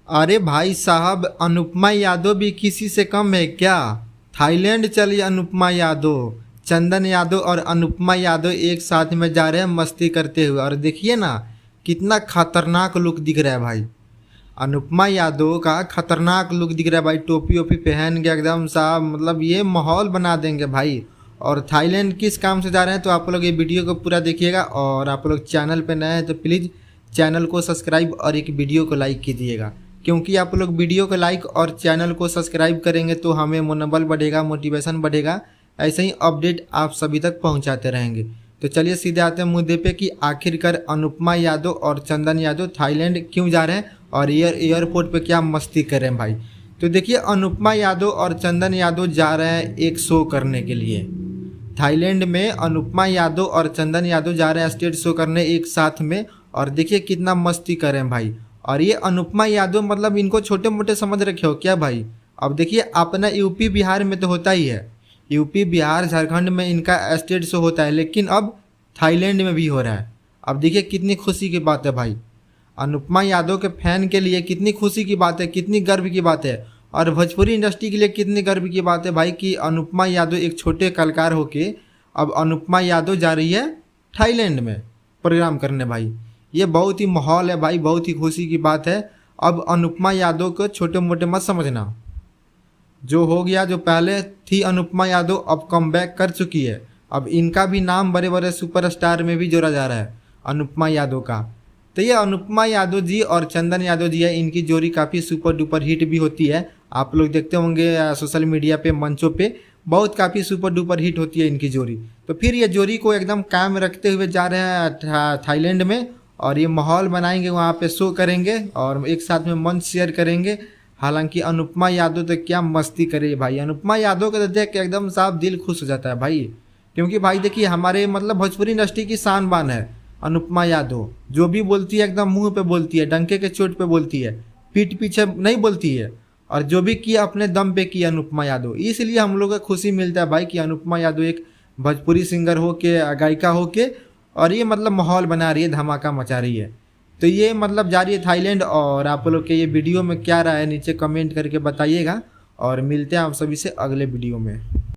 अरे भाई साहब, अनुपमा यादव भी किसी से कम है क्या? थाईलैंड चली अनुपमा यादव। चंदन यादव और अनुपमा यादव एक साथ में जा रहे हैं मस्ती करते हुए, और देखिए ना कितना खतरनाक लुक दिख रहा है भाई। अनुपमा यादव का खतरनाक लुक दिख रहा है भाई, टोपी ओपी पहन के एकदम साहब, मतलब ये माहौल बना देंगे भाई। और थाईलैंड किस काम से जा रहे हैं तो आप लोग ये वीडियो को पूरा देखिएगा, और आप लोग चैनल पे नए हैं तो प्लीज़ चैनल को सब्सक्राइब और एक वीडियो को लाइक कीजिएगा, क्योंकि आप लोग वीडियो को लाइक और चैनल को सब्सक्राइब करेंगे तो हमें मनोबल बढ़ेगा, मोटिवेशन बढ़ेगा, ऐसे ही अपडेट आप सभी तक पहुंचाते रहेंगे। तो चलिए सीधे आते हैं मुद्दे पे कि आखिरकार अनुपमा यादव और चंदन यादव थाईलैंड क्यों जा रहे हैं और एयरपोर्ट पे क्या मस्ती कर रहे हैं भाई। तो देखिए, अनुपमा यादव और चंदन यादव जा रहे हैं एक शो करने के लिए थाईलैंड में। अनुपमा यादव और चंदन यादव जा रहे हैं स्टेज शो करने एक साथ में, और देखिए कितना मस्ती कर रहे हैं भाई। और ये अनुपमा यादव मतलब इनको छोटे मोटे समझ रखे हो क्या भाई? अब देखिए, अपना यूपी बिहार में तो होता ही है, यूपी बिहार झारखंड में इनका स्टेज शो होता है, लेकिन अब थाईलैंड में भी हो रहा है। अब देखिए कितनी खुशी की बात है भाई, अनुपमा यादव के फैन के लिए कितनी खुशी की बात है, कितनी गर्व की बात है, और भोजपुरी इंडस्ट्री के लिए कितनी गर्व की बात है भाई कि अनुपमा यादव एक छोटे कलाकार होके अब अनुपमा यादव जा रही है थाईलैंड में प्रोग्राम करने भाई। ये बहुत ही माहौल है भाई, बहुत ही खुशी की बात है। अब अनुपमा यादव को छोटे मोटे मत समझना, जो हो गया, जो पहले थी अनुपमा यादव अब कम बैक कर चुकी है। अब इनका भी नाम बड़े बड़े सुपरस्टार में भी जोड़ा जा रहा है अनुपमा यादव का। तो ये अनुपमा यादव जी और चंदन यादव जी है, इनकी जोड़ी काफ़ी सुपर डुपर हिट भी होती है। आप लोग देखते होंगे सोशल मीडिया पे, मंचों पे बहुत काफ़ी सुपर डुपर हिट होती है इनकी जोड़ी। तो फिर ये जोड़ी को एकदम कायम रखते हुए जा रहे हैं थाईलैंड में, और ये माहौल बनाएंगे, वहाँ पे शो करेंगे और एक साथ में मंच शेयर करेंगे। हालांकि अनुपमा यादव तो क्या मस्ती करे भाई, अनुपमा यादव को देख के एकदम साफ दिल खुश हो जाता है भाई। क्योंकि भाई देखिए, हमारे मतलब भोजपुरी इंडस्ट्री की शान बान है अनुपमा यादव। जो भी बोलती है एकदम मुंह पे बोलती है, डंके के चोट पे बोलती है, पीठ पीछे नहीं बोलती है, और जो भी किया अपने दम पे किया अनुपमा यादव। इसलिए हम लोग को खुशी मिलता है भाई कि अनुपमा यादव एक भोजपुरी सिंगर हो के, गायिका हो के, और ये मतलब माहौल बना रही है, धमाका मचा रही है। तो ये मतलब जा रही है थाईलैंड। और आप लोग के ये वीडियो में क्या राय है नीचे कमेंट करके बताइएगा, और मिलते हैं आप सभी से अगले वीडियो में।